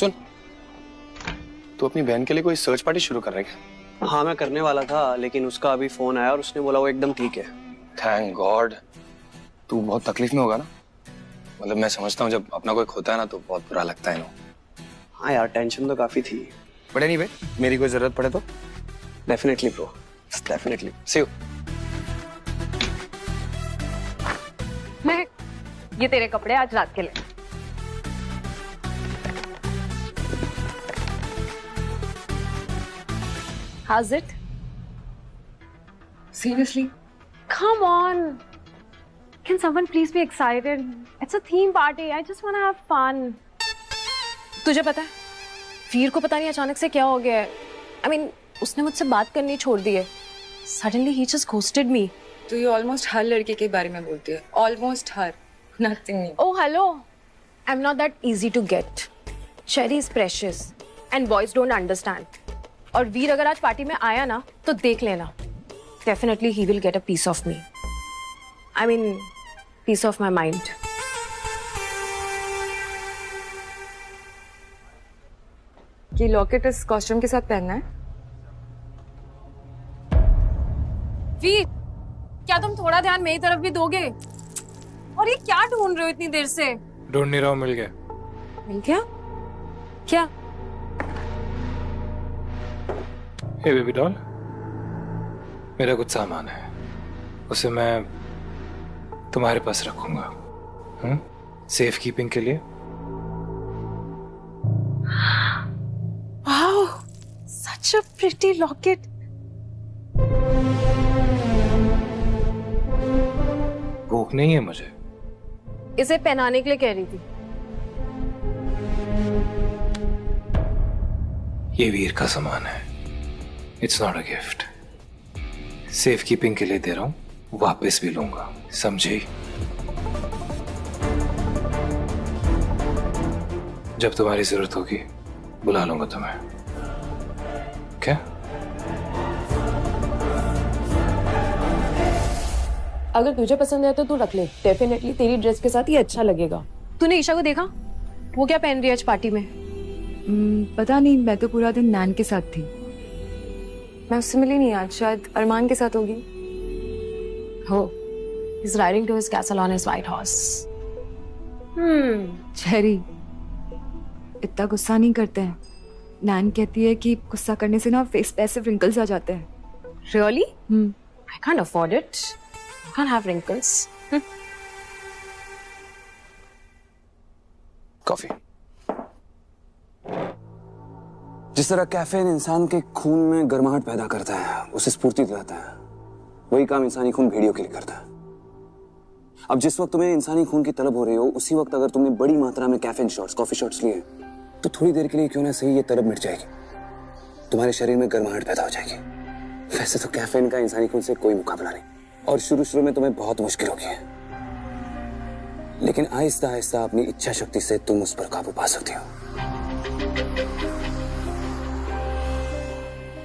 सुन, तू अपनी बहन के लिए कोई सर्च पार्टी शुरू कर रहा है क्या? हाँ मैं करने वाला था, लेकिन उसका अभी फोन आया और उसने बोला वो एकदम ठीक है। Thank God. तू बहुत तकलीफ में होगा ना? मतलब मैं समझता हूँ जब अपना कोई खोता है ना तो बहुत बुरा लगता है ना। हाँ यार, टेंशन तो काफी थी। बट एनीवे, मेरी कोई जरूरत पड़े तो definitely bro, definitely. See you. मैं ये तेरे कपड़े आज रात के लिए। How's it? Seriously? Come on. Can someone please be excited? It's a theme party. I just want to have fun. तुझे पता है, वीर को पता नहीं अचानक से क्या हो गया है। I mean, उसने मुझसे बात करनी छोड़ दी है। Suddenly he just ghosted me. तो ये ऑलमोस्ट हर लड़के के बारे में बोलती है। Almost her, nothing. Oh hello. I'm not that easy to get. Sherry is precious, and boys don't understand. और वीर अगर आज पार्टी में आया ना तो देख लेना, definitely he will get a piece of me. I mean piece of my mind. ये लॉकेट इस कॉस्ट्यूम के साथ पहनना है? वीर, क्या तुम थोड़ा ध्यान मेरी तरफ भी दोगे? और ये क्या ढूंढ रहे हो इतनी देर से? ढूंढ नहीं रहा हूं, मिल गया। मिल गया? क्या? हे बेबी डॉल, मेरा कुछ सामान है, उसे मैं तुम्हारे पास रखूंगा, सेफ कीपिंग के लिए। Wow, such a pretty locket. भूख नहीं है मुझे। इसे पहनाने के लिए कह रही थी। ये वीर का सामान है, it's not a gift. Safe keeping के लिए दे रहा हूं, वापस भी लूंगा, समझी? जब तुम्हारी जरूरत होगी बुला लूंगा तुम्हें। क्या? अगर तुझे पसंद है तो तू रख ले, डेफिनेटली तेरी ड्रेस के साथ ये अच्छा लगेगा। तूने ईशा को देखा? वो क्या पहन रही है आज पार्टी में? पता नहीं, मैं तो पूरा दिन नैन के साथ थी। मैं उससे मिली नहीं आज, शायद अरमान के साथ होगी। हो, he's riding to his castle on his white horse. Cherry, इतना गुस्सा नहीं करते हैं। नैन कहती है कि गुस्सा करने से ना फेस पे ऐसे रिंकल्स आ जाते हैं। Really? I can't afford it. I can't have wrinkles. Coffee. जिस तरह कैफीन इंसान के खून में गर्माहट पैदा करता है, उसे स्फूर्ति दिलाता है, वही काम इंसानी खून भेड़ियों के लिए करता है। अब जिस वक्त तुम्हें इंसानी खून की तलब हो रही हो, उसी वक्त अगर तुमने बड़ी मात्रा में कैफीन शॉट्स, कॉफी शॉट्स लिए, तो थोड़ी देर के लिए क्यों ना सही ये तलब मिट जाएगी, तुम्हारे शरीर में गर्माहट पैदा हो जाएगी। वैसे तो कैफीन का इंसानी खून से कोई मुकाबला नहीं, और शुरू में तुम्हें बहुत मुश्किल होगी, लेकिन आहिस्ता आहिस्ता अपनी इच्छा शक्ति से तुम उस पर काबू पा सकती हो।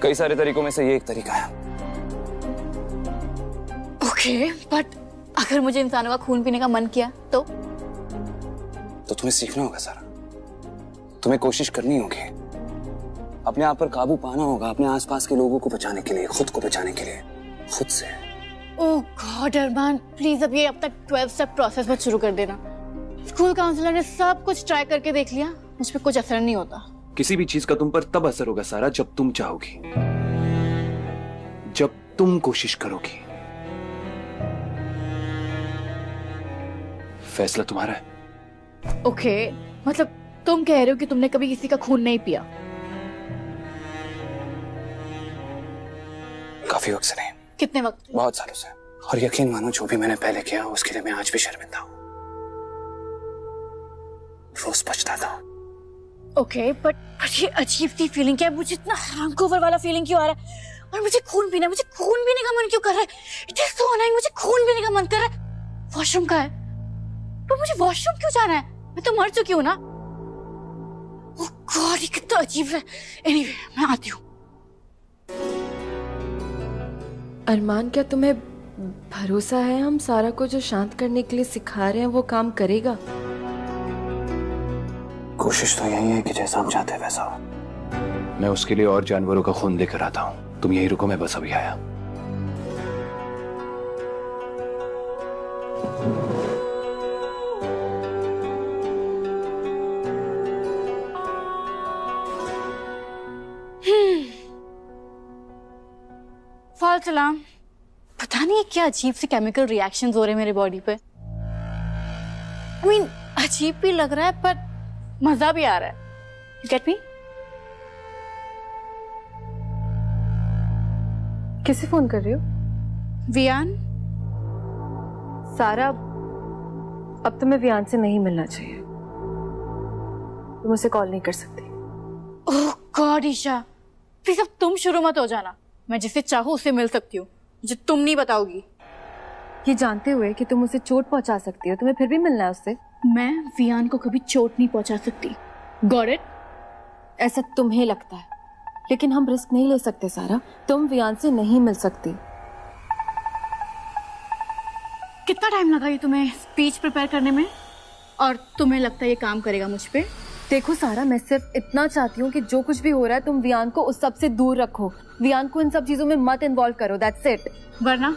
कई सारे तरीकों में से ये एक तरीका है। ओके, बट अगर मुझे इंसानों का खून पीने का मन किया तो तुम्हें सीखना होगा सारा, तुम्हें कोशिश करनी होगी, अपने आप पर काबू पाना होगा, अपने आसपास के लोगों को बचाने के लिए, खुद को बचाने के लिए, खुद से। ओह गॉड अरमान, प्लीज अब ये अब तक 12 स्टेप प्रोसेस मत शुरू कर देना। स्कूल काउंसलर ने सब कुछ ट्राई करके देख लिया, मुझ पे कुछ असर नहीं होता। किसी भी चीज का तुम पर तब असर होगा सारा जब तुम चाहोगी, जब तुम कोशिश करोगी। फैसला तुम्हारा है। ओके, मतलब तुम कह रहे हो कि तुमने कभी किसी का खून नहीं पिया? काफी वक्त से नहीं। कितने वक्त? बहुत सालों से। और यकीन मानो, जो भी मैंने पहले किया उसके लिए मैं आज भी शर्मिंदा हूँ, रोज पछताता हूँ। ओके, बट ये अजीब सी फीलिंग क्या है? मुझे इतना हैंगओवर वाला फीलिंग क्यों आ रहा है? और मुझे खून पीना है, मुझे खून पीने का मन क्यों कर रहा है? इट इज सो अननोइंग, मुझे खून पीने का मन कर रहा है। वॉशरूम का है, तो मुझे वॉशरूम क्यों जाना है? मैं तो मर चुकी हूँ ना। ओह गॉड, ये कितना अजीब है। एनीवे, मैं आती हूँ। अरमान, क्या तुम्हें भरोसा है हम सारा को जो शांत करने के लिए सिखा रहे हैं वो काम करेगा? कोशिश तो यही है कि जैसा हम चाहते हैं वैसा हो। मैं उसके लिए और जानवरों का खून लेकर आता हूँ, तुम यही रुको, मैं बस अभी आया। फाल सलाम। पता नहीं क्या अजीब से केमिकल रिएक्शंस हो रहे हैं मेरे बॉडी पे। I mean, अजीब भी लग रहा है पर मजा भी आ रहा है। You get me? किसे फोन कर रही हो? वियान। सारा, अब तुम्हें वियान से नहीं मिलना चाहिए। तुम उसे कॉल नहीं कर सकती। ओह गॉड ईशा, प्लीज अब तुम शुरू मत हो जाना। मैं जिसे चाहूँ उससे मिल सकती हूँ, जो तुम नहीं बताओगी। ये जानते हुए कि तुम उसे चोट पहुंचा सकती हो, तुम्हें फिर भी मिलना है उससे। मैं वियान को कभी चोट नहीं पहुंचा सकती। Got it? ऐसा तुम्हें लगता है, लेकिन हम रिस्क नहीं ले सकते सारा। तुम वियान से नहीं मिल सकती। कितना टाइम लगा ये तुम्हें स्पीच प्रिपेयर करने में? और तुम्हें लगता है ये काम करेगा मुझ पे? देखो सारा, मैं सिर्फ इतना चाहती हूँ कि जो कुछ भी हो रहा है तुम वियान को उस सब से दूर रखो। वियान को इन सब चीजों में मत इन्वॉल्व करो, दैट्स इट। वरना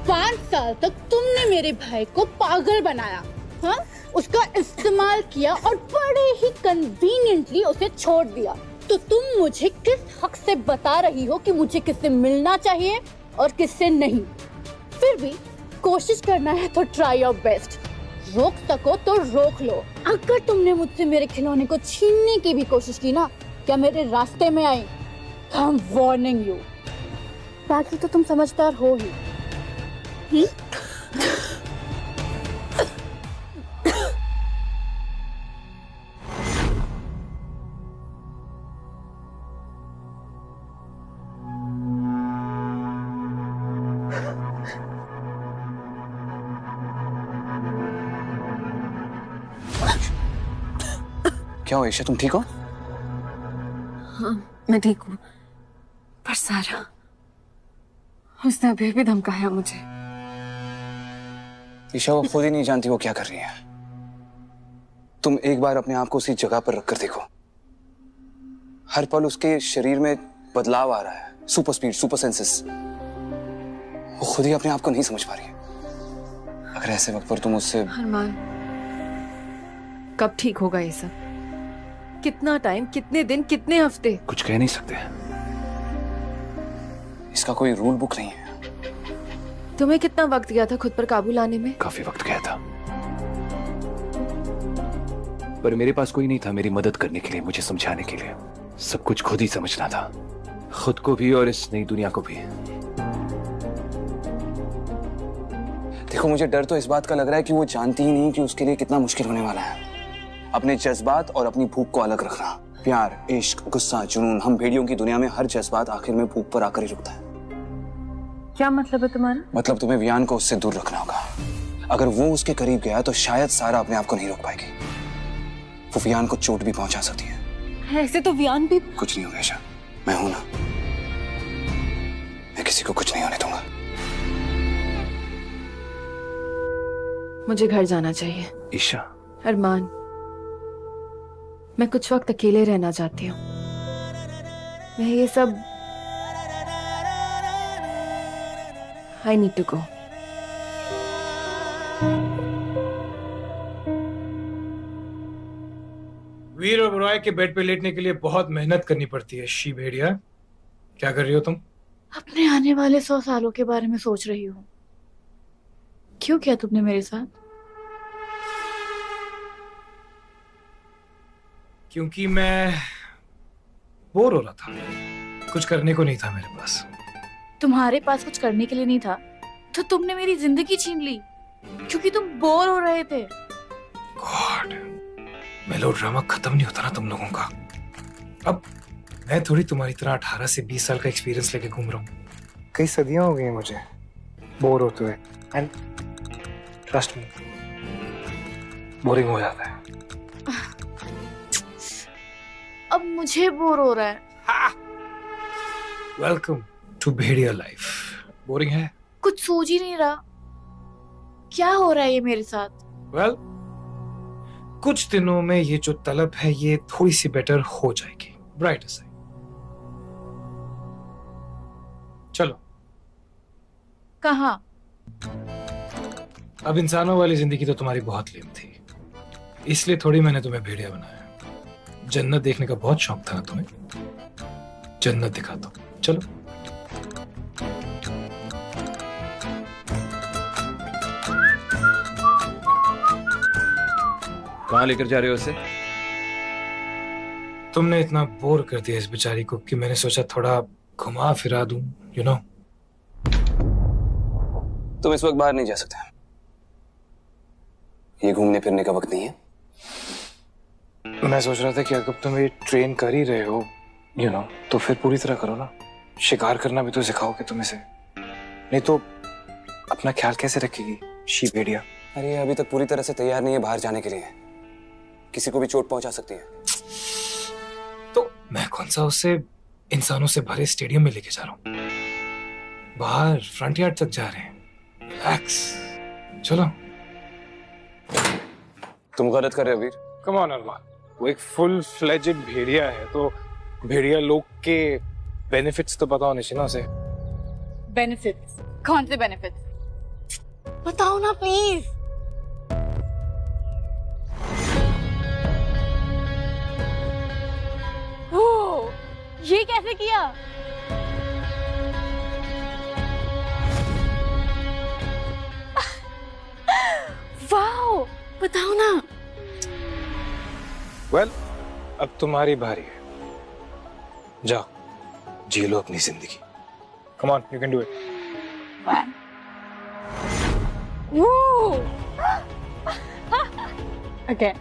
5 साल तक तुमने मेरे भाई को पागल बनाया, हाँ? उसका इस्तेमाल किया और बड़े ही कन्वीनियंटली उसे छोड़ दिया। तो तुम मुझे किस हक से बता रही हो कि मुझे किससे मिलना चाहिए और किससे नहीं? फिर भी कोशिश करना है तो ट्राई योर बेस्ट। रोक सको तो रोक लो। अगर तुमने मुझसे मेरे खिलौने को छीनने की भी कोशिश की ना, क्या मेरे रास्ते में आई, आई एम वार्निंग यू। बाकी तो तुम समझदार हो ही। क्या हो ईशा, तुम ठीक हो? हाँ, मैं ठीक हूँ, पर सारा, उसने अभी भी धमकाया मुझे। ईशा वो खुद ही नहीं जानती वो क्या कर रही है। तुम एक बार अपने आप को उसी जगह पर रखकर देखो। हर पल उसके शरीर में बदलाव आ रहा है, सुपर स्पीड, सुपर सेंसेस। वो खुद ही अपने आप को नहीं समझ पा रही है। अगर ऐसे वक्त पर तुम उससे... अरमान, कब ठीक होगा ये सब? कितना टाइम, कितने दिन, कितने हफ्ते? कुछ कह नहीं सकते। इसका कोई रूल बुक नहीं है। तुम्हें कितना वक्त गया था खुद पर काबू लाने में? काफी वक्त गया था, पर मेरे पास कोई नहीं था मेरी मदद करने के लिए, मुझे समझाने के लिए। सब कुछ खुद ही समझना था, खुद को भी और इस नई दुनिया को भी। देखो, मुझे डर तो इस बात का लग रहा है कि वो जानती ही नहीं कि उसके लिए कितना मुश्किल होने वाला है अपने जज्बात और अपनी भूख को अलग रखना। प्यार, इश्क, गुस्सा, जुनून, हम भेड़ियों की दुनिया में हर जज्बात आखिर में भूख पर आकर ही रुकता है। क्या मतलब है तुम्हारा? मतलब तुम्हें वियान को उससे दूर रखना होगा। अगर वो उसके करीब गया तो शायद सारा अपने आप को नहीं रोक पाएगी। वो वियान को चोट भी पहुंचा सकती है। ऐसे तो वियान भी... कुछ नहीं होगा ईशा, मैं हूं ना, मैं किसी को कुछ नहीं होने दूंगा। मुझे घर जाना चाहिए। ईशा। अरमान, मैं कुछ वक्त अकेले रहना चाहती हूँ। मैं ये सब... I need to go. वीर और बुराई के बेड पे लेटने के लिए बहुत मेहनत करनी पड़ती है। शी भेड़िया, क्या कर रही हो तुम? अपने आने वाले 100 सालों के बारे में सोच रही हूँ। क्यों किया तुमने मेरे साथ? क्योंकि मैं बोर हो रहा था, कुछ करने को नहीं था मेरे पास। तुम्हारे पास कुछ करने के लिए नहीं था तो तुमने मेरी जिंदगी छीन ली क्योंकि तुम बोर हो रहे थे। गॉड, मेलोड्रामा खत्म नहीं होता ना तुम लोगों का। अब मैं थोड़ी तुम्हारी तरह 18 से 20 साल का एक्सपीरियंस लेके घूम रहा हूँ। कई सदियां हो गई मुझे बोर होते हुए, एंड ट्रस्ट मी, बोरिंग हो जाता है। अब मुझे बोर हो रहा है। वेलकम टू भेड़िया लाइफ। बोरिंग है? कुछ सूझ ही नहीं रहा, क्या हो रहा है ये मेरे साथ? वेल, कुछ दिनों में ये जो तलब है ये थोड़ी सी बेटर हो जाएगी। ब्राइट से चलो। कहाँ? अब इंसानों वाली जिंदगी तो तुम्हारी बहुत लेम थी, इसलिए थोड़ी मैंने तुम्हें भेड़िया बनाया। जन्नत देखने का बहुत शौक था ना तुम्हें, जन्नत दिखा दो। चलो। कहाँ लेकर जा रहे हो उसे? तुमने इतना बोर कर दिया इस बेचारी को कि मैंने सोचा थोड़ा घुमा फिरा दूं, यू नो। तुम इस वक्त बाहर नहीं जा सकते, ये घूमने फिरने का वक्त नहीं है। मैं सोच रहा था कि अगर तुम ये ट्रेन कर ही रहे हो, यू नो, तो फिर पूरी तरह करो ना। शिकार करना भी तो सिखाओगे तुम इसे, नहीं तो अपना ख्याल कैसे रखेगी शी भेड़िया? अरे अभी तक पूरी तरह से तैयार नहीं है बाहर जाने के लिए, किसी को भी चोट पहुंचा सकती है। तो मैं कौन सा उसे इंसानों से भरे स्टेडियम में लेके जा रहा हूँ, बाहर फ्रंट यार्ड तक जा रहे हैं। रिलैक्स, चलो। तुम गलत कर रहे हो वीर। कम ऑन अरमान, वो एक फुल फ्लेजेड भेड़िया है, तो भेड़िया लोग के बेनिफिट्स तो पता होने चाहिए ना उसे। बेनिफिट्स? कौन से बेनिफिट्स? बताओ ना प्लीज। ओह, ये कैसे किया? वाओ, बताओ ना। वेल, अब तुम्हारी बारी है, जाओ जी लो अपनी जिंदगी। Come on, you can do it. Okay.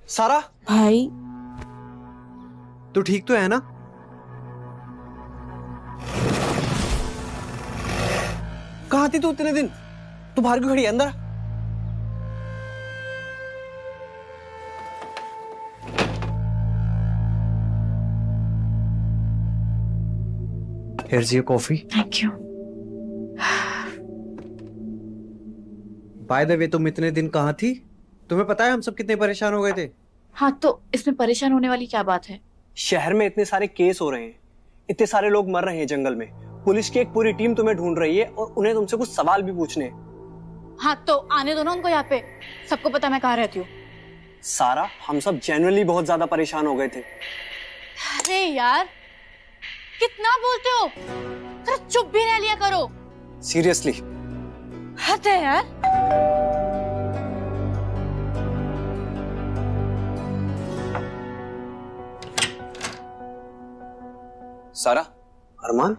सारा भाई तू ठीक तो है ना? कहाँ थी तू इतने दिन? तू बाहर क्यों खड़ी है? अंदर। Here's your coffee. Thank you. By the way, तुम इतने दिन कहाँ थी? तुम्हें पता है हम सब कितने परेशान हो गए थे? हाँ, तो इसमें परेशान होने वाली क्या बात है? शहर में इतने सारे केस हो रहे हैं, इतने सारे लोग मर रहे हैं जंगल में, पुलिस की एक पूरी टीम तुम्हें ढूंढ रही है और उन्हें तुमसे कुछ सवाल भी पूछने हैं। हाँ, तो आने दो ना उनको यहाँ पे, सबको पता मैं कहाँ रहती हूँ। सारा, हम सब जेन्युइनली बहुत ज्यादा परेशान हो गए थे। अरे यार, कितना बोलते हो? थोड़ा चुप भी रह लिया करो। सीरियसली। हद है यार। सारा। अरमान,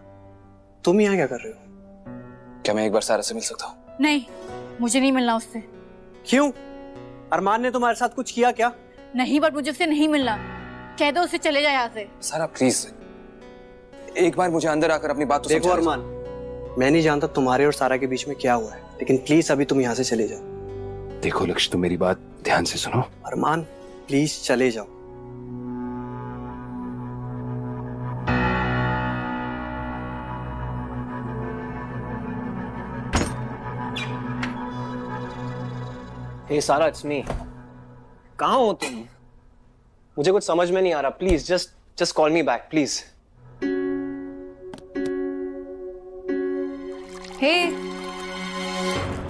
तुम यहाँ क्या कर रहे हो? क्या मैं एक बार सारा से मिल सकता हूँ? नहीं, मुझे नहीं मिलना उससे। क्यों? अरमान ने तुम्हारे साथ कुछ किया क्या? नहीं, बट मुझे उससे नहीं मिलना। कह दो उससे चले जाए यहाँ से। सारा प्लीज, एक बार मुझे अंदर आकर अपनी बात तो देखो समझा। अरमान, मैं नहीं जानता तुम्हारे और सारा के बीच में क्या हुआ है, लेकिन प्लीज अभी तुम यहाँ से चले जाओ। देखो लक्ष्य, तुम मेरी बात ध्यान से सुनो। अरमान प्लीज चले जाओ। हे सारा, इट्स मी। कहाँ हो तुम? मुझे कुछ समझ में नहीं आ रहा। Please just call me back please. Hey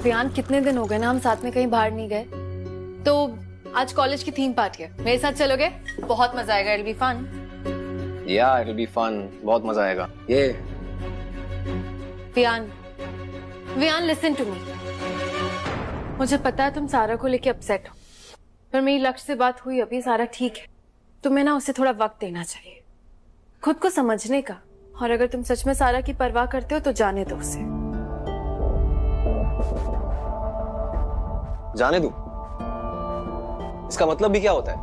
Riyan, कितने दिन हो गए ना हम साथ में कहीं बाहर नहीं गए। तो आज कॉलेज की थीम पार्टी है, मेरे साथ चलोगे? बहुत मजा आएगा, इट बी फन। या इट विल बी फन, बहुत मजा आएगा। ये वियान लिसन टू मी। मुझे पता है तुम सारा को लेके अपसेट हो, पर मेरी लक्ष्य से बात हुई अभी, सारा ठीक है। तुम्हें ना उसे थोड़ा वक्त देना चाहिए खुद को समझने का, और अगर तुम सच में सारा की परवाह करते हो तो जाने दो उसे। जाने दूं? इसका मतलब भी क्या होता है?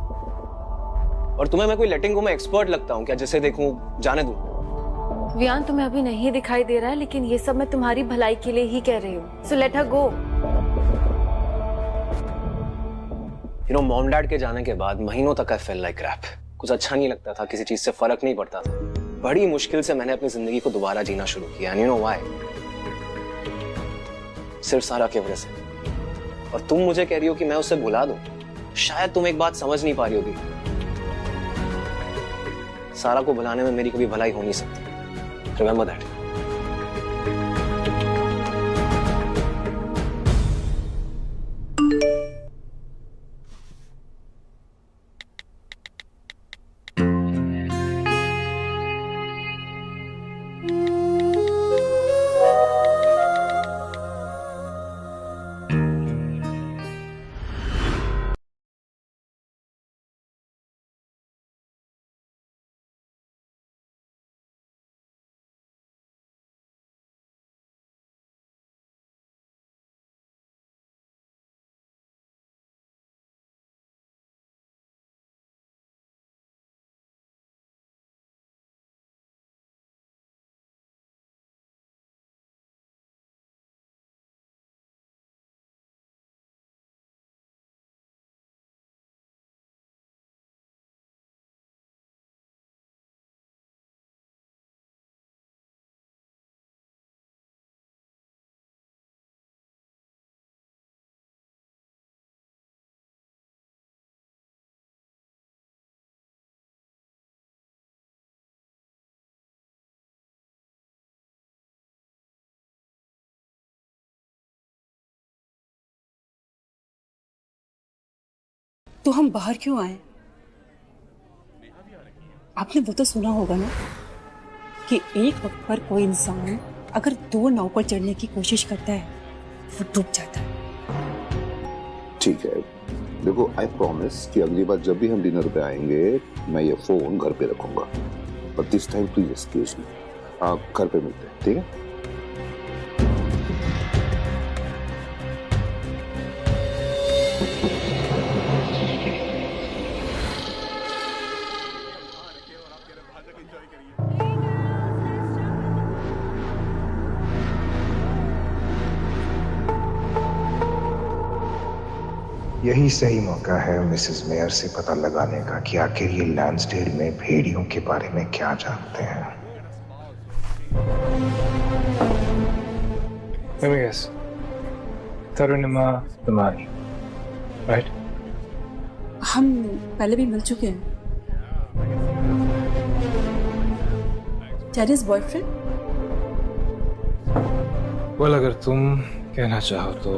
और तुम्हें मैं कोई लेटिंग गो में एक्सपर्ट लगता हूं क्या, जिसे देखूं जाने दूं? वियान, तुम्हें अभी नहीं दिखाई दे रहा है, लेकिन ये सब मैं तुम्हारी भलाई के लिए ही कह रही हूँ। So let her go. You know, mom dad के जाने के बाद महीनों तक आई फेल लाइक क्रैप। कुछ अच्छा नहीं लगता था, किसी चीज से फर्क नहीं पड़ता था। बड़ी मुश्किल से मैंने अपनी जिंदगी को दोबारा जीना शुरू किया। And you know why? सिर्फ सारा की वजह से। और तुम मुझे कह रही हो कि मैं उसे भुला दूं? शायद तुम एक बात समझ नहीं पा रही होगी, सारा को भुलाने में मेरी कभी भलाई हो नहीं सकती। Remember that. तो हम बाहर क्यों आए? आपने वो तो सुना होगा ना कि एक वक्त पर कोई इंसान अगर दो नाव पर चढ़ने की कोशिश करता है वो डूब जाता है। ठीक है, देखो आई प्रॉमिस कि अगली बार जब भी हम डिनर पे आएंगे मैं ये फोन घर पे रखूंगा, but this time please excuse me. आप घर पे मिलते हैं, ठीक है? यही सही मौका है मिसेस मेयर से पता लगाने का कि आखिर ये लैंसडेल में भेड़ियों के बारे में क्या जानते हैं। Let me guess. Tarunima Damani, right? हम पहले भी मिल चुके हैं। Terrace boyfriend? well, अगर तुम कहना चाहो तो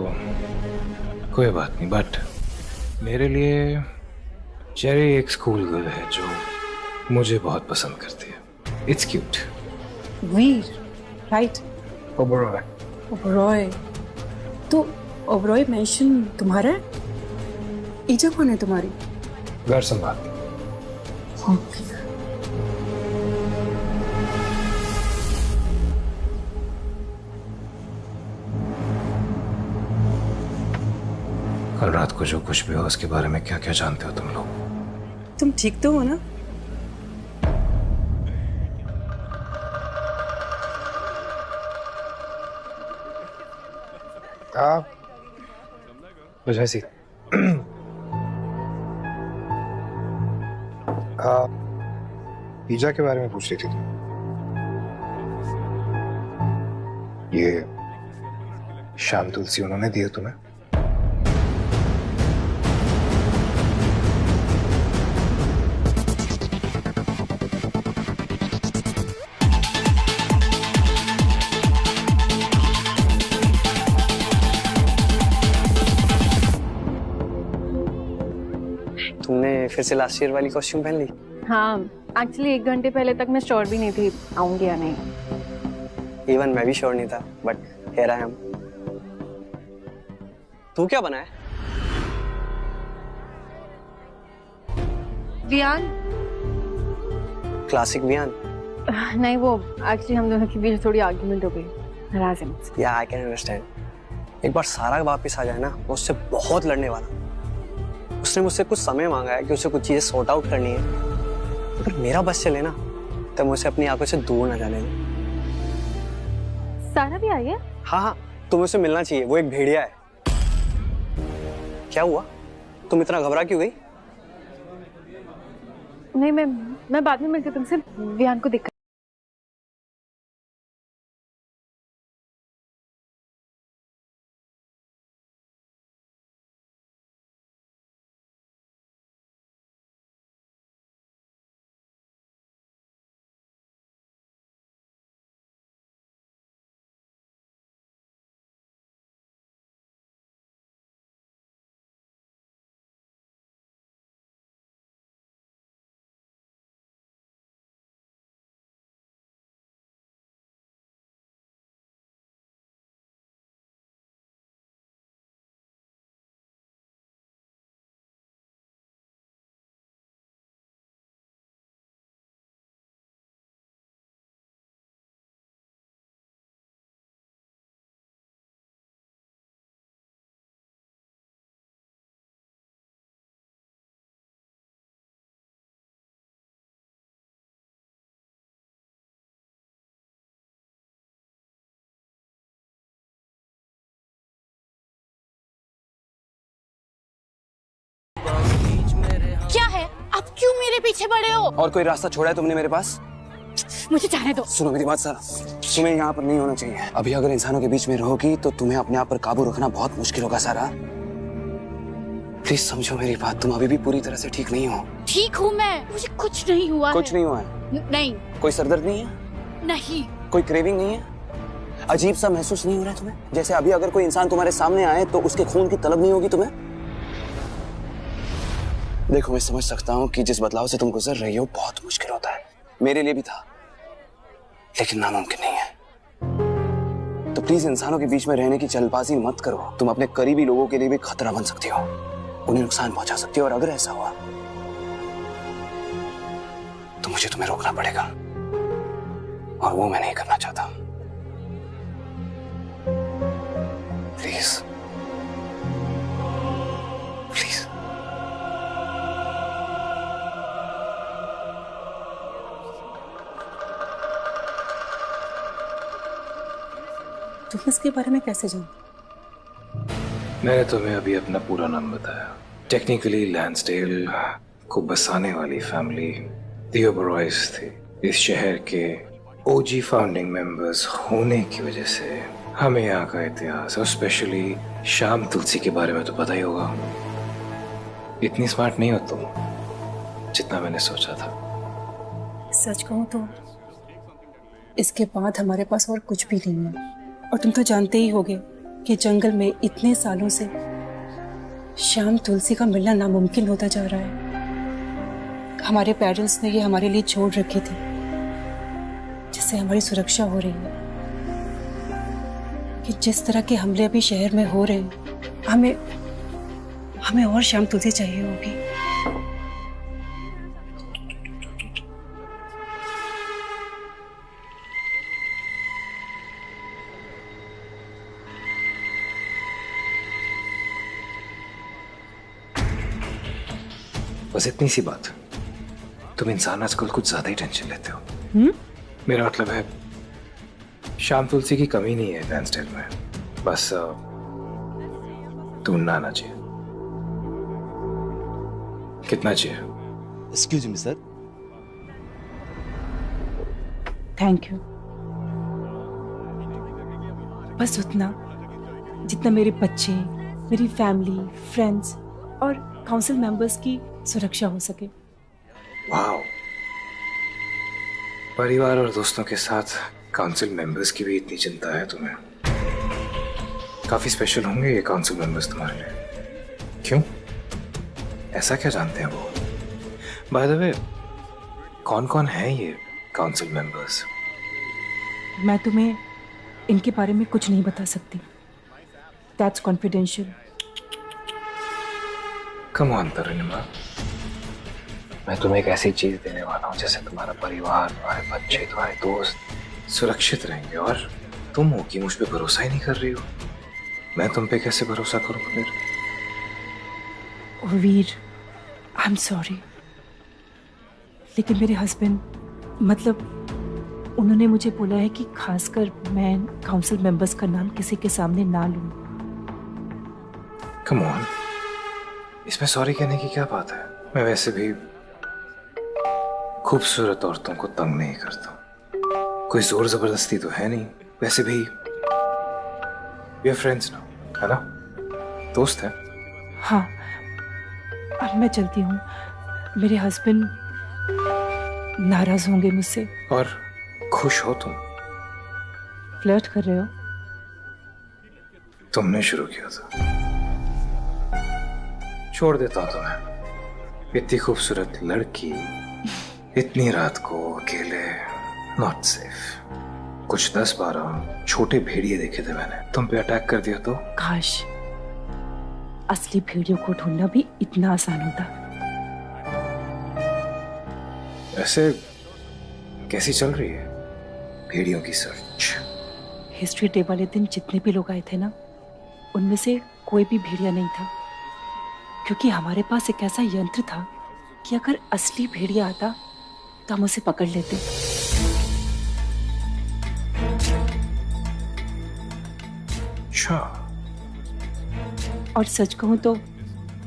कोई बात नहीं, बट मेरे लिए चेरी एक स्कूल गर्ल है जो मुझे बहुत पसंद करती है। It's cute. Veer, right? Oberoi. Oberoi, तो ओबरॉय मेंशन तुम्हारा है? ईजा कौन है तुम्हारी? घर संभाल। ओके। कल रात को जो कुछ भी हो उसके बारे में क्या क्या जानते हो तुम लोग? तुम ठीक तो हो ना? वजह सी ईजा के बारे में पूछ रही थी तुम? ये शाम तुलसी उन्होंने दिया तुम्हें? तुमने फिर से लास्ट ईयर वाली कॉस्ट्यूम पहन ली? हाँ, एक्चुअली 1 घंटे पहले तक मैं श्योर भी नहीं थी आऊंगी या नहीं। इवन मैं भी श्योर नहीं था, बट हियर आई एम। तू क्या बना है? वियान। क्लासिक वियान? नहीं, वो एक्चुअली हम दोनों के बीच थोड़ी आर्गुमेंट हो गई, नाराज है मुझसे। या आई कैन अंडरस्टैंड। एक बार सारा वापस आ जाए ना, मैं उससे बहुत लड़ने वाला। उसने मुझसे कुछ समय मांगा है कि उसे कुछ चीजें सॉर्ट आउट करनी है। अगर मेरा बस चले ना तो मुझे अपनी आंखों से दूर ना जाने दे। सारा भी आई है? हाँ हाँ, तुम्हें उसे मिलना चाहिए, वो एक भेड़िया है। क्या हुआ, तुम इतना घबरा क्यों गई? नहीं, मैं बाद में मिलती हूँ तुमसे। वियान को दिक्कत पीछे पड़े हो। और कोई रास्ता छोड़ा है तुमने मेरे पास? मुझे जाने दो। सुनो मेरी बात सारा, तुम्हें यहाँ पर नहीं होना चाहिए। अभी अगर इंसानों के बीच में रहोगी तो तुम्हें अपने आप पर काबू रखना बहुत मुश्किल होगा सारा। प्लीज समझो मेरी बात, तुम अभी भी पूरी तरह से ठीक नहीं हो। ठीक हूँ मैं, मुझे कुछ नहीं हुआ कुछ है। नहीं हुआ है? नहीं। कोई सरदर्द नहीं है? नहीं। कोई क्रेविंग नहीं है? अजीब सा महसूस नहीं हो रहा है तुम्हें? जैसे अभी अगर कोई इंसान तुम्हारे सामने आए तो उसके खून की तलब नहीं होगी तुम्हें? देखो मैं समझ सकता हूँ कि जिस बदलाव से तुम गुजर रही हो बहुत मुश्किल होता है, मेरे लिए भी था, लेकिन नामुमकिन नहीं है। तो प्लीज इंसानों के बीच में रहने की जल्दबाजी मत करो। तुम अपने करीबी लोगों के लिए भी खतरा बन सकती हो, उन्हें नुकसान पहुंचा सकती हो, और अगर ऐसा हुआ तो मुझे तुम्हें रोकना पड़ेगा, और वो मैं नहीं करना चाहता। Please please. तुम इसके बारे में कैसे जानते? मैंने तुम्हें अभी अपना पूरा नाम बताया। टेक्निकली लैंसडेल को बसाने वाली फैमिली दी ओबरॉयज थी। इस शहर के ओजी फाउंडिंग मेंबर्स होने की वजह से हमें यहाँ का इतिहास और स्पेशली श्याम तुलसी के बारे में तो पता ही होगा। इतनी स्मार्ट नहीं हो तुम जितना मैंने सोचा था। सच कहूं तो इसके बाद हमारे पास और कुछ भी नहीं है, और तुम तो जानते ही होगे कि जंगल में इतने सालों से श्याम तुलसी का मिलना नामुमकिन होता जा रहा है। हमारे पेरेंट्स ने ये हमारे लिए छोड़ रखी थी, जिससे हमारी सुरक्षा हो रही है। कि जिस तरह के हमले अभी शहर में हो रहे हैं, हमें और श्याम तुलसी चाहिए होगी। बस इतनी सी बात। तुम इंसान आजकल कुछ ज्यादा ही टेंशन लेते हो। मेरा मतलब है श्याम तुलसी की कमी नहीं है लैंसडेल में, बस ढूंढना आना चाहिए। कितना चाहिए? Excuse me sir. Thank you. बस उतना जितना मेरे बच्चे, मेरी फैमिली, फ्रेंड्स और काउंसिल मेंबर्स की सुरक्षा हो सके। वाओ, परिवार और दोस्तों के साथ काउंसिल मेंबर्स की भी इतनी चिंता है तुम्हें? काफी स्पेशल होंगे ये काउंसिल मेंबर्स तुम्हारे लिए। क्यों? ऐसा क्या जानते हैं वो? बाय द वे, कौन कौन है ये काउंसिल मेंबर्स? मैं तुम्हें इनके बारे में कुछ नहीं बता सकती। That's confidential. कम ऑन तरुणिमा, मैं तुम्हें एक ऐसी चीज देने वाला हूँ जैसे तुम्हारा परिवार, तुम्हारे बच्चे, तुम्हारे दोस्त सुरक्षित रहेंगे, और तुम हो कि मुझ पे भरोसा ही नहीं कर रही हो। मैं तुम पे कैसे भरोसा करूँ फिर? वीर, आई एम सॉरी, लेकिन मेरे हस्बैंड, मतलब उन्होंने मुझे बोला है कि खासकर मैं काउंसिल मेंबर्स का नाम किसी के सामने ना लूं। कम ऑन, इसमें सॉरी कहने की क्या बात है? मैं वैसे भी खूबसूरत औरतों को तंग नहीं करता, कोई जोर जबरदस्ती तो है नहीं। वैसे भी वी आर फ्रेंड्स ना, है ना? दोस्त है। हाँ, अब मैं चलती हूँ। मेरे हस्बैंड नाराज होंगे मुझसे। और खुश हो तुम? फ्लर्ट कर रहे हो? तुमने शुरू किया था। छोड़ देता हूं तुम्हें। इतनी खूबसूरत लड़की इतनी रात को अकेले, नॉट सेफ। कुछ 10-12 छोटे भेड़िए देखे थे मैंने, तुम पे अटैक कर दिया तो? काश असली भेड़ियों को ढूंढना भी इतना आसान होता। ऐसे कैसी चल रही है भेड़ियों की सर्च? हिस्ट्री डे वाले दिन जितने भी लोग आए थे ना, उनमें से कोई भी भेड़िया नहीं था, क्योंकि हमारे पास एक ऐसा यंत्र था कि अगर असली भेड़िया आता तो हम उसे पकड़ लेते। अच्छा। और सच कहूं तो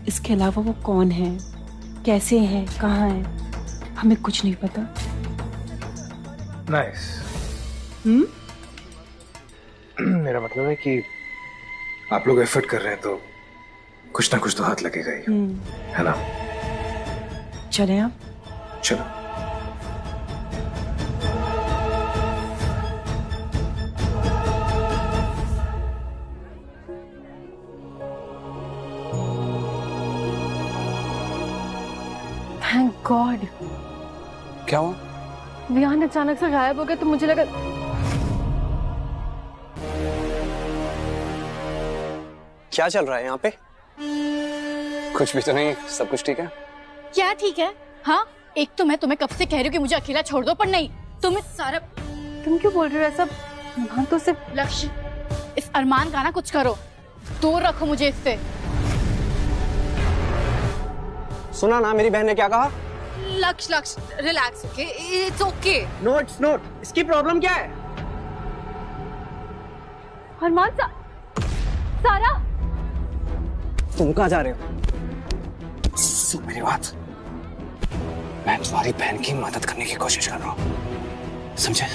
इसके अलावा वो कौन है, कैसे हैं, कहाँ हैं, हमें कुछ नहीं पता। नाइस। मेरा मतलब है कि आप लोग एफर्ट कर रहे हैं तो कुछ ना कुछ तो हाथ लगेगा ही, है ना? चलें आप? चलो। Thank God. क्या हुआ? विहान अचानक से गायब हो गया तो मुझे लगा क्या चल रहा है यहाँ पे? कुछ भी तो नहीं, सब कुछ ठीक है। क्या ठीक है? हाँ, एक तो मैं तुम्हें कब से कह रही हूँ कि मुझे अकेला छोड़ दो, पर नहीं, तुम्हें सारा। तुम क्यों बोल रहे हो ऐसा? विहान तो सिर्फ लक्ष्य, इस अरमान का ना कुछ करो, दूर रखो मुझे इससे। सुना ना मेरी बहन ने क्या कहा? Lakshya relax, okay? It's okay. No it's not. इसकी प्रॉब्लम क्या है? अरमान सारा, तुम कहाँ जा रहे हो? सुन मेरी बात, मैं तुम्हारी बहन की मदद करने की कोशिश कर रहा हूँ, समझे?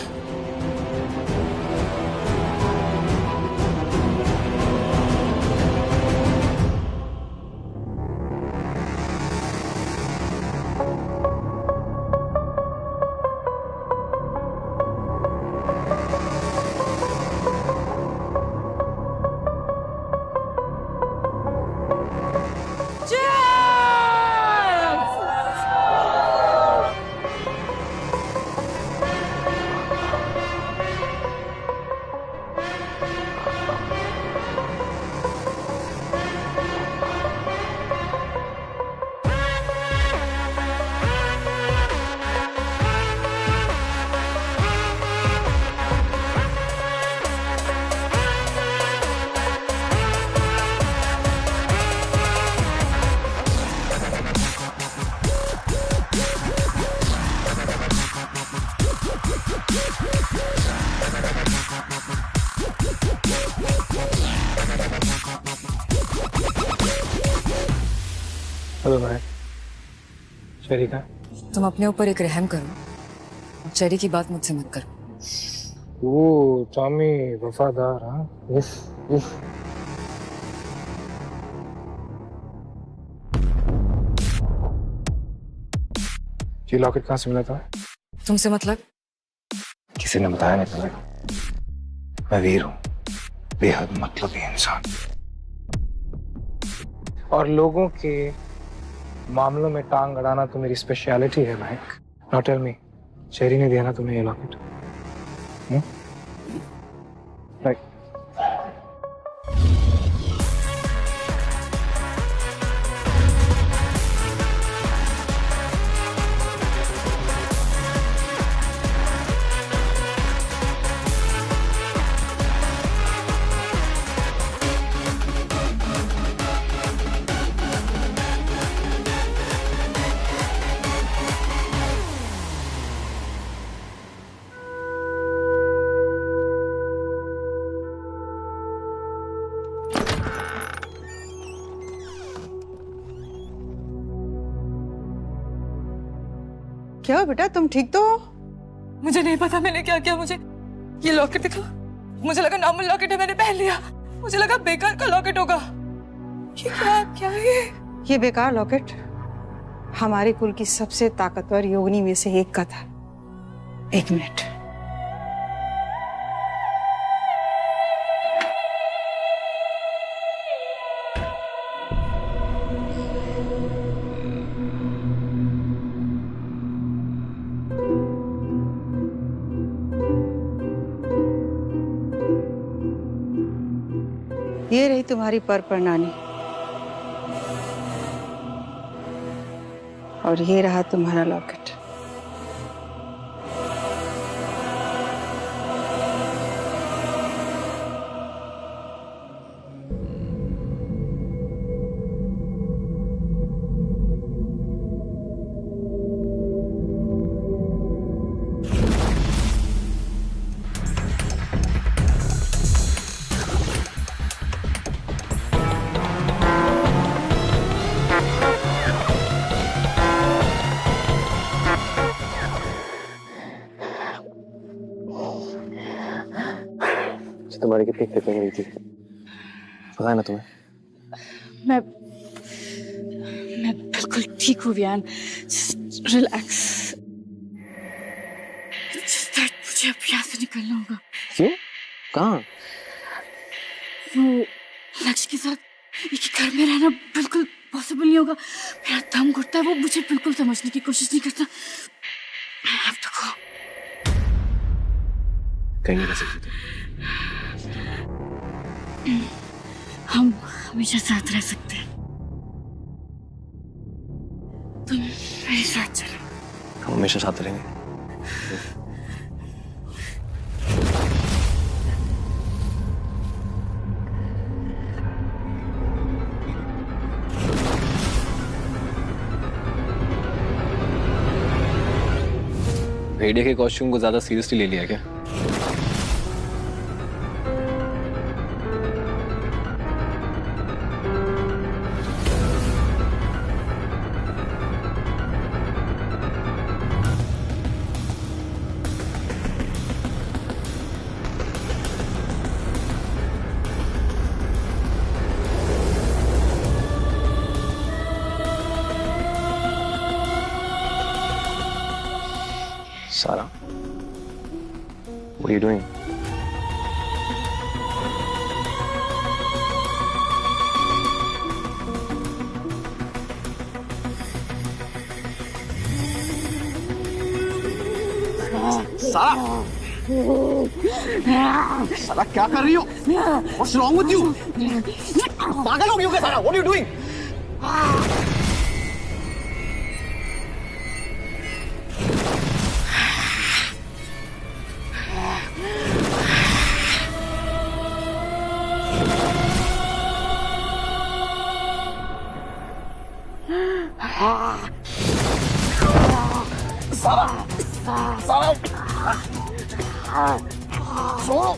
हेलो भाई, चेरी का? तुम अपने ऊपर एक रहम करो, चेरी की बात मुझसे मत करो। ओ टॉमी वफादार, हाँ? उफ उफ। ये लॉकेट कहाँ से मिला था? तुमसे मतलब? किसी ने बताया नहीं तुम्हें? मैं वीर हूँ, बेहद मतलबी इंसान, और लोगों के मामलों में टांग अड़ाना तो मेरी स्पेशलिटी है भाई। नाउ टेल मी, चेरी ने दिया ना तुम्हें ये लॉकेट? राइट। क्या हो बेटा, तुम ठीक तो हो? मुझे नहीं पता मैंने क्या किया। मुझे ये लॉकेट दिखा, मुझे लगा नॉर्मल लॉकेट है, मैंने पहन लिया। मुझे लगा बेकार का लॉकेट होगा। ये क्या है? ये बेकार लॉकेट हमारे कुल की सबसे ताकतवर योगिनी में से एक का था। एक मिनट। ये रही तुम्हारी पर प्रणानी, और ये रहा तुम्हारा लॉकेट। तुम्हारी कितनी फिक्र रही थी, पता है ना तुम्हें? मैं बिल्कुल ठीक हूँ वियान, रिलैक्स। मुझे अब यहाँ से निकलना होगा। क्यों? कहाँ? वो लक्ष्य के साथ एक ही घर में रहना बिल्कुल पॉसिबल नहीं होगा। मेरा दम घुटता है, वो मुझे बिल्कुल समझने की कोशिश नहीं करता। I have to go। कहीं नहीं रह सकती तुम। हम हमेशा साथ रह सकते हैं। तुम मेरे साथ चलो। हम हमेशा साथ रहेंगे। भेड़िया के कॉस्ट्यूम को ज्यादा सीरियसली ले लिया क्या? Sarah, what are you doing? साला क्या कर रही हो? What's wrong with you? पागल हो गई हो क्या साला? What are you doing? छोड़ो!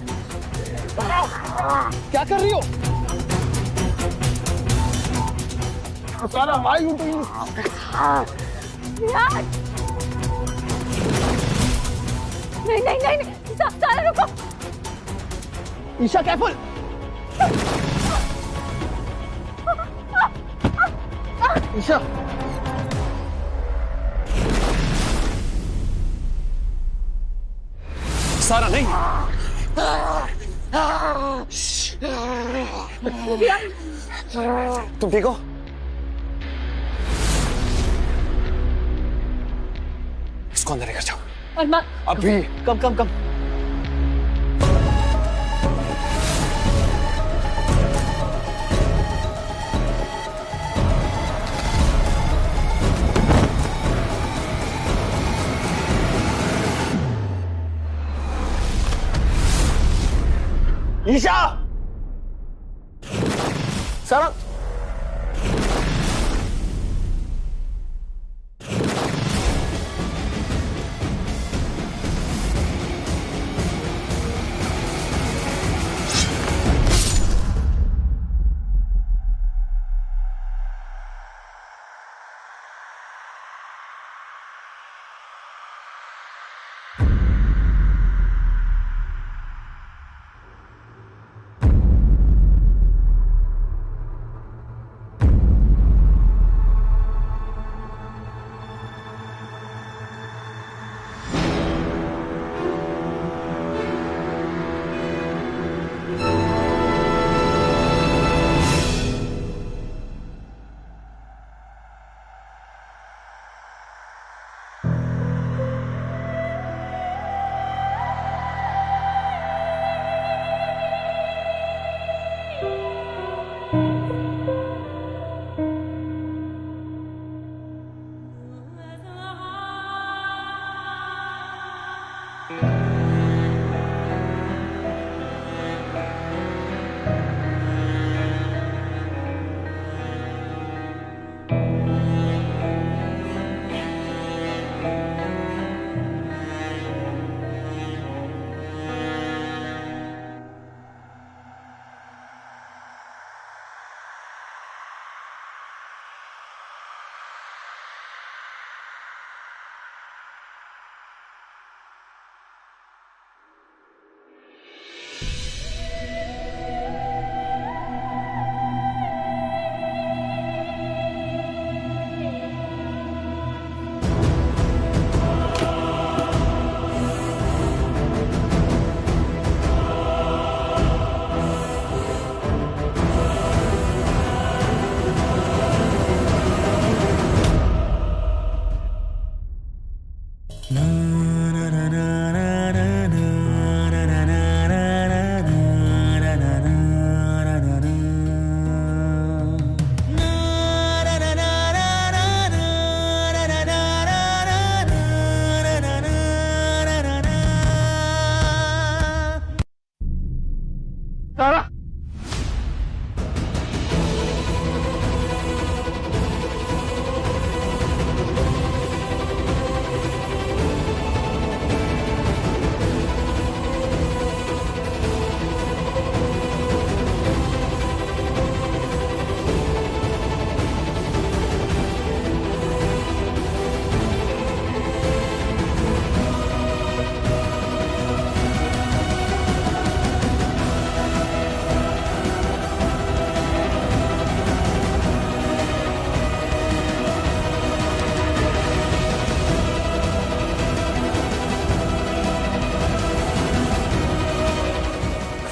क्या कर रही हो? सारा why you doing this? नहीं, सारा रुको। ईशा careful! ईशा! सारा नहीं। तुम ठीक हो? इसको अंदर लेकर जाओ। अभी। कम। ईशा! सारा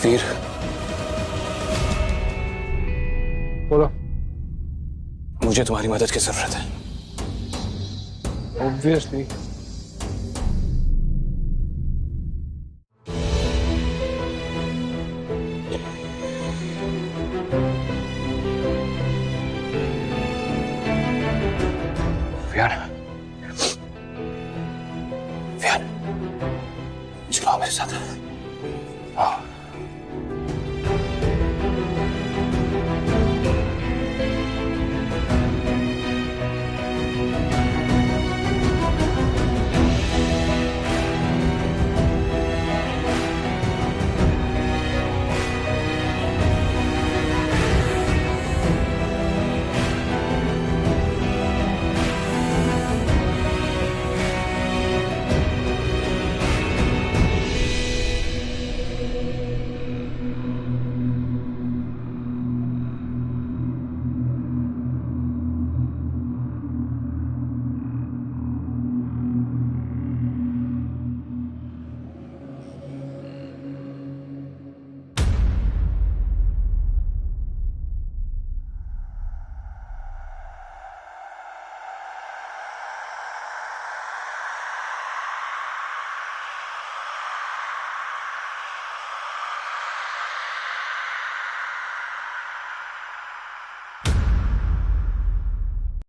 वीर, बोलो। मुझे तुम्हारी मदद की जरूरत है। ऑब्वियसली। विहान, चलो मेरे साथ।